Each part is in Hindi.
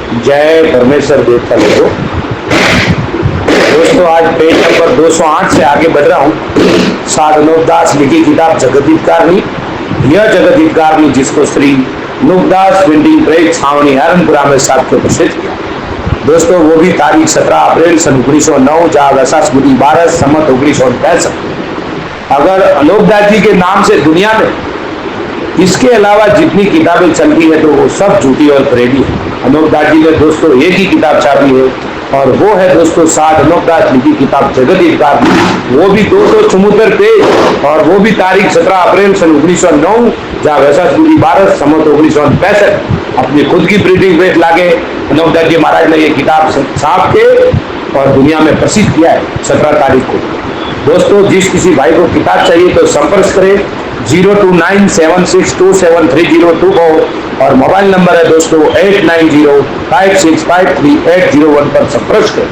जय परमेश्वर देवता लोगों। दोस्तों आज पेज नंबर 208 से आगे बढ़ रहा हूँ। साध नुकदास लिखी किताब जगत हितकारनी। यह जगत हितकारनी जिसको श्री नुकदास प्रिंटिंग प्रेस छावनी हरनपुरा में साथ को प्रसिद्ध किया। दोस्तों वो भी तारीख 17 अप्रैल सन 1909 जहाँ वैसाख 12 सम्मत 1965। अगर अनोखदास जी के नाम से दुनिया में इसके अलावा जितनी किताबें चलती है तो वो सब झूठी और फरेबी है। अनोखदास जी ने दोस्तों एक ही किताब छापी है और वो है दोस्तों साध अनोखदास लिखी किताब जगत हितकारनी। वो भी 274 पेज और वो भी तारीख 17 अप्रैल सन 1909 जहाँ वैसाख 12 सम्मत 1965 अपनी खुद की प्रिंटिंग प्रेस लाके अनोखदास जी महाराज ने ये किताब छाप के और दुनिया में प्रसिद्ध किया है 17 तारीख को। दोस्तों जिस किसी भाई को किताब चाहिए तो संपर्क करें 02976273024 और मोबाइल नंबर है दोस्तों 8905653801 पर संपर्क करें।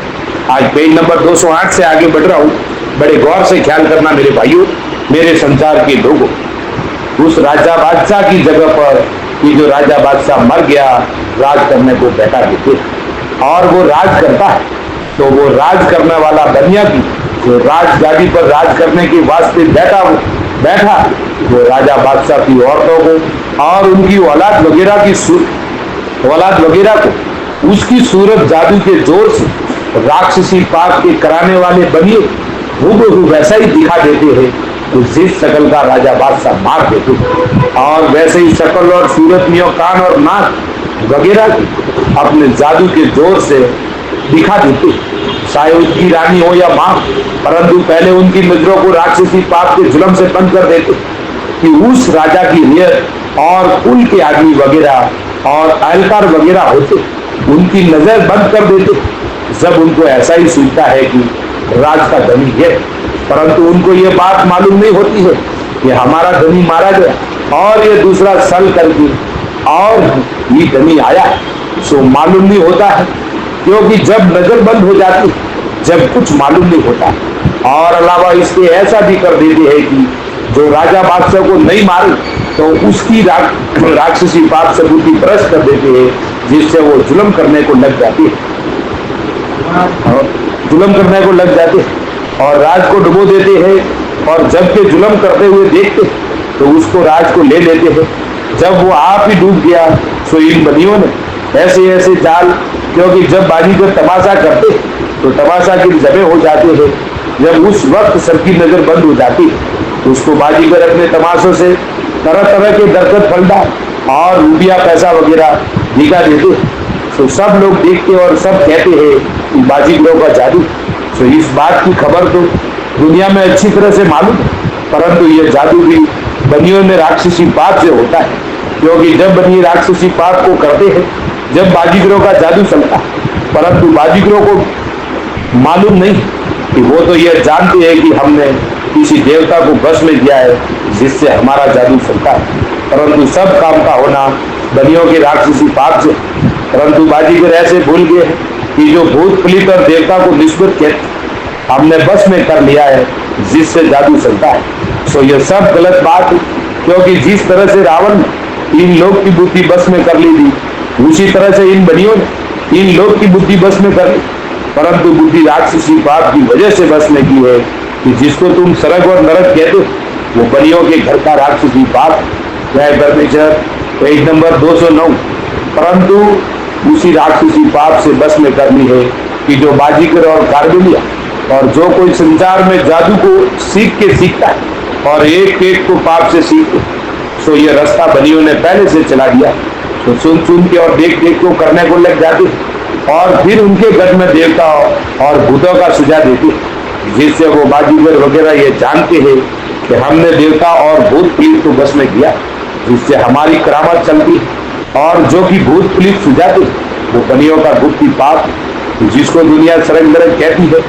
आज पेज नंबर 208 से आगे बढ़ रहा हूँ। बड़े गौर से ख्याल करना मेरे भाइयों, मेरे संसार के लोगों। उस राजा बादशाह की जगह पर कि जो राजा बादशाह मर गया राज करने को बैठा देते और वो राज करता है तो वो राज करने वाला बनिया की जो राज गादी पर राज करने के वास्ते बैठा वो राजा बादशाह की औरतों को और उनकी औलाद वगैरह को उसकी सूरत जादू के जोर से राक्षसी पाप के कराने वाले बनिए हूबहू वैसा ही दिखा देते हैं तो जिस शकल का राजा बादशाह मार देते और वैसे ही शकल और सूरत मियों कान और नाक वगैरह अपने जादू के जोर से दिखा देते। चाहे उसकी रानी हो या मां, परंतु पहले उनकी नजरों को राक्षसी पाप के जुल्म से बंद कर देते कि उस राजा की रियत और कुल के आदमी वगैरह और अहलकार वगैरह होते उनकी नजर बंद कर देते। जब उनको ऐसा ही सूझता है कि राज का धनी है, परंतु उनको ये बात मालूम नहीं होती है कि हमारा धनी मारा गया और ये दूसरा सल करके और ये धनी आया, सो मालूम नहीं होता है क्योंकि जब नजर बंद हो जाती जब कुछ मालूम नहीं होता। और अलावा इसके ऐसा भी कर देते हैं कि जो राजा बादशाह को नहीं मारे तो उसकी राक्षसी पाप से बुद्धि भ्रष्ट कर देते हैं जिससे वो जुल्म करने को लग जाती है और राज को डुबो देते हैं और जबकि जुल्म करते हुए देखते तो उसको राज को ले लेते हैं। जब वो आप ही डूब गया तो इन बनियों ने ऐसे जाल, क्योंकि जब बाजीगर तमाशा करते तो तमाशा की जगह हो जाते हैं। जब उस वक्त सबकी नजर बंद हो जाती तो उसको बाजीगर अपने तमाशों से तरह तरह के दरकत फलदा और रुपया पैसा वगैरह दिखा देते तो सब लोग देखते और सब कहते हैं कि बाजीगरों का जादू। तो इस बात की खबर तो दुनिया में अच्छी तरह से मालूम है, परंतु ये जादू भी बनियों में राक्षसी पाप से होता है। क्योंकि जब बनिए राक्षसी पाप को करते हैं, जब बाजीगरों का जादू चलता है, परंतु बाजीगरों को मालूम नहीं कि वो तो ये जानते हैं कि हमने किसी देवता को बस में किया है जिससे हमारा जादू चलता है। परंतु सब काम का होना बनियों के राक्षसी पाप से। परंतु बाजीगर ऐसे भूल गए कि जो भूत प्रेत और देवता को निस्बत कहते हमने बस में कर लिया है जिससे जादू चलता है। सो ये सब गलत बात है, क्योंकि जिस तरह से रावण ने इन लोग की बुद्धि बस में कर ली थी उसी तरह से इन बनियों ने इन लोग की बुद्धि बस में कर ली, परंतु बुद्धि राक्षसी पाप की वजह से बस में की है कि जिसको तुम स्वर्ग और नरक कहते वो बनियों के घर का राक्षसी पाप। जय परमेश्वर पेज नंबर 209। परंतु उसी राक्षसी पाप से बस में करनी है कि जो बाजीगर और कारबिलिया और जो कोई संसार में जादू को सीख के सीखता है और एक को पाप से सीखते तो ये रास्ता बनियों ने पहले से चला दिया। तो सुन के और देख को करने को लग जाते और फिर उनके गढ़ में देवता और भूतों का सुझाव देते जिससे वो बाजीगर वगैरह ये जानते हैं कि हमने देवता और भूत प्रेत को बस में किया जिससे हमारी करामत चलती है। और जो कि भूत प्रेत सुझाते वो बनियों का गुप्ती पाप जिसको दुनिया सरग नरक कहती है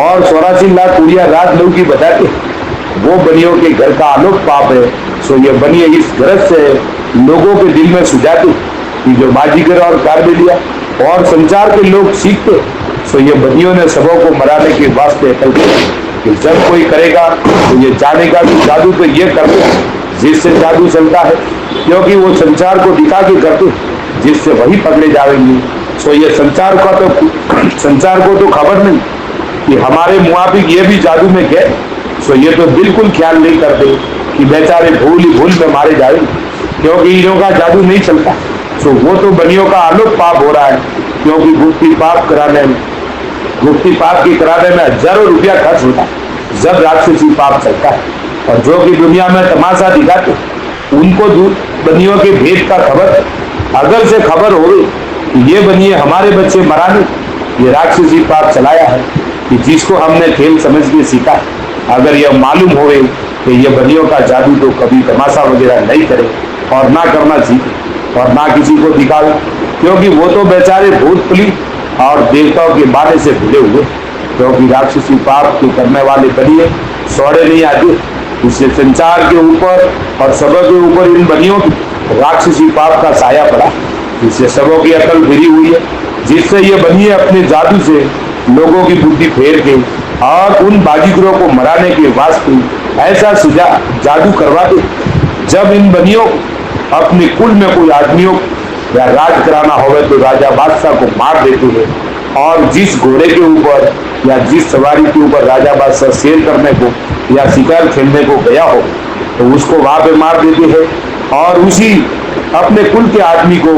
और 84 लाख उड़िया राज लोग की बताते वो बनियों के घर का अनोख पाप है। सो ये बनिए इस गरज से लोगों के दिल में सुझाते कि जो बाजीगर और कारबिलिया और संचार के लोग सीखते सो ये बनियों ने सबों को मराने के वास्ते अकल कि जब कोई करेगा तो ये जानेगा कि जादू तो ये करते जिससे जादू चलता है, क्योंकि वो संचार को दिखा के करते जिससे वही पकड़े जाएंगे सो ये संसार को तो खबर नहीं कि हमारे मुआफिक ये भी जादू में गए। सो ये तो बिल्कुल ख्याल नहीं करते कि बेचारे भूल ही भूल में मारे जाए, क्योंकि इन्हों का जादू नहीं चलता। सो वो तो बनियों का आलोक पाप हो रहा है, क्योंकि गुप्ती पाप की कराने में हजारों रुपया खर्च होता है जब राक्षसी पाप चलता है। और जो कि दुनिया में तमाशा दिखाते उनको बनियों के भेद का खबर, अगर से खबर हो गई कि ये बनिए हमारे बच्चे मराने, ये राक्षसी पाप चलाया है कि जिसको हमने खेल समझ के सीखा है, अगर यह मालूम हो कि ये बनियों का जादू तो कभी तमाशा वगैरह नहीं करे और ना करना सीखे और ना किसी को दिखावे, क्योंकि वो तो बेचारे भूत प्रेत और देवताओं के बारे से भूले हुए, क्योंकि राक्षसी पाप के करने वाले बनिए सौड़े नहीं आते। इससे संसार के ऊपर और सबों के ऊपर इन बनियों की राक्षसी पाप का साया पड़ा, जिससे सबों की अकल फिरी हुई है, जिससे ये बनिए अपने जादू से लोगों की बुद्धि फेर के और उन बाजीगरों को मराने के वास्ते ऐसा जादू करवाते। जब इन बनियों अपने कुल में कोई आदमियों या राज कराना होवे तो राजा बादशाह को मार देते हैं, और जिस घोड़े के ऊपर या जिस सवारी के ऊपर राजा बादशाह सैर करने को या शिकार खेलने को गया हो तो उसको वहां पे मार देते हैं, और उसी अपने कुल के आदमी को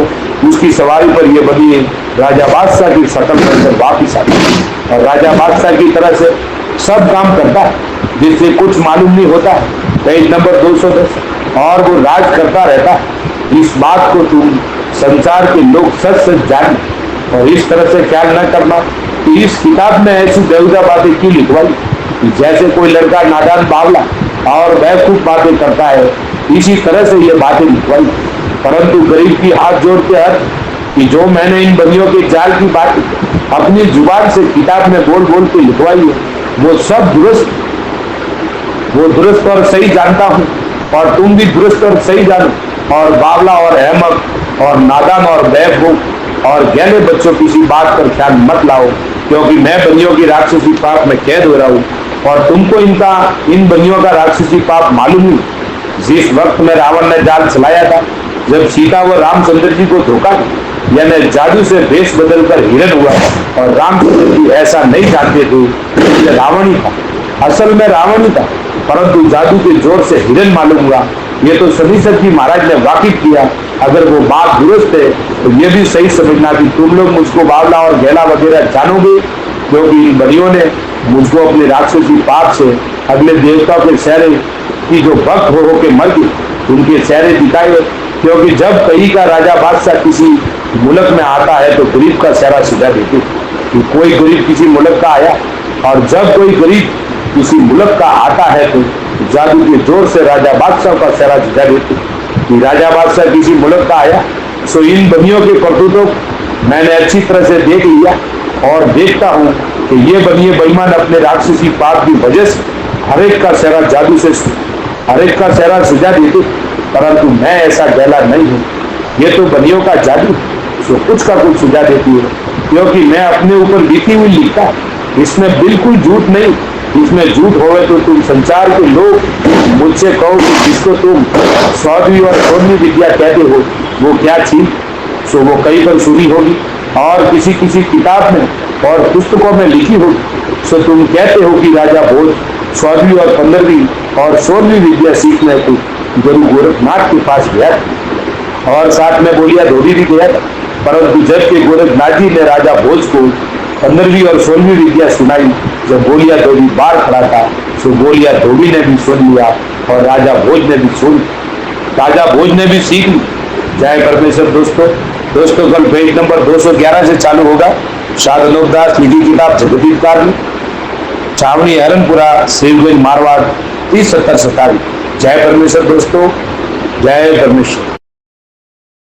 उसकी सवारी पर ये बनिए राजा बादशाह की शक्ल बनकर वापिस आते हैं और राजा बादशाह की तरह से सब काम करता है, जिससे कुछ मालूम नहीं होता है। पेज नंबर 210, और वो राज करता रहता है। इस बात को तुम संसार के लोग सच जाने और इस तरह से ख्याल न करना कि इस किताब में ऐसी बेहुदा बातें क्यों लिखवाई। जैसे कोई लड़का नादान बावला और बेवकूफ बातें करता है, इसी तरह से ये बातें लिखवाई। परंतु गरीब की हाथ जोड़ते हर कि जो मैंने इन बनियों के जाल की बात अपनी जुबान से किताब में बोल बोल के लिखवाई है, वो सब दुरुस्त और सही जानता हूँ, और तुम भी दुरुस्त और सही जानो। और बावला और अहमक और नादान और बेवकूफ और गैले बच्चों किसी बात पर ख्याल मत लाओ, क्योंकि मैं बनियों की राक्षसी पाप में कैद हो रहा हूँ और तुमको इन बनियों का राक्षसी पाप मालूम नहीं। जिस वक्त में रावण ने जाल चलाया था, जब सीता व रामचंद्र जी को धोखा यानी जादू से भेष बदलकर हिरण हुआ, और रामचंद्र जी ऐसा नहीं जानते थे कि रावण ही था, असल में रावण ही था, परंतु जादू के जोर से हिरण मालूम हुआ। ये तो सभी जी महाराज ने वाकिफ किया। अगर वो बात दुरुस्त है तो ये भी सही समझना कि तुम लोग मुझको बावला और गैला वगैरह जानोगे, क्योंकि इन बनियों ने मुझको अपने राक्षसी पाप से अगले देवताओं के चेहरे की जो भक्त हो के मर गए उनके चेहरे दिखाए। क्योंकि जब कहीं का राजा बादशाह किसी मुल्क में आता है तो गरीब का चेहरा सीधा देते कि कोई गरीब किसी मुल्क का आया, और जब कोई गरीब किसी मुल्क का आता है तो जादू के जोर से राजा बादशाह का चेहरा सीधा देते कि राजा बादशाह किसी मुल्क का आया। सो इन बनियों के करतूतों मैंने अच्छी तरह से देख लिया और देखता हूँ कि ये बनिए बेईमान अपने राक्षसी पाप की वजह से हर एक का चेहरा जादू से हर एक का चेहरा सजा देते, परंतु मैं ऐसा गैला नहीं हूँ। ये तो बनियों का जादू सो कुछ का कुछ सजा देती है, क्योंकि मैं अपने ऊपर बीती हुई लिखता है, इसमें बिल्कुल झूठ नहीं। इसमें झूठ होवे तो तुम संसार के लोग मुझसे कहो कि जिसको तुम 100वीं और 100वीं विद्या कहते हो वो क्या चीज, सो वो कहीं पर सुनी होगी और किसी किसी किताब में और पुस्तकों में लिखी होगी। सो तुम कहते हो कि राजा भोज 100वीं और 15वीं और 16वीं विद्या सीखने को गुरु गोरखनाथ के पास गया था और साथ में बोलिया धोबी भी गया था, परंतु जब के गोरखनाथ जी ने राजा भोज को 15वीं और 16वीं विद्या सुनाई, जब बोलिया धोबी बाहर खड़ा था तो बोलिया धोबी ने भी सुन लिया और राजा भोज ने भी सीख ली। जय परमेश्वर। दोस्तों कल पेज नंबर 211 से चालू होगा साधनोपदास निधि किताब जगदीपकार में, छावनी हरनपुरा सिरगंज मारवाड़ 307027। जय परमेश्वर दोस्तों, जय परमेश्वर।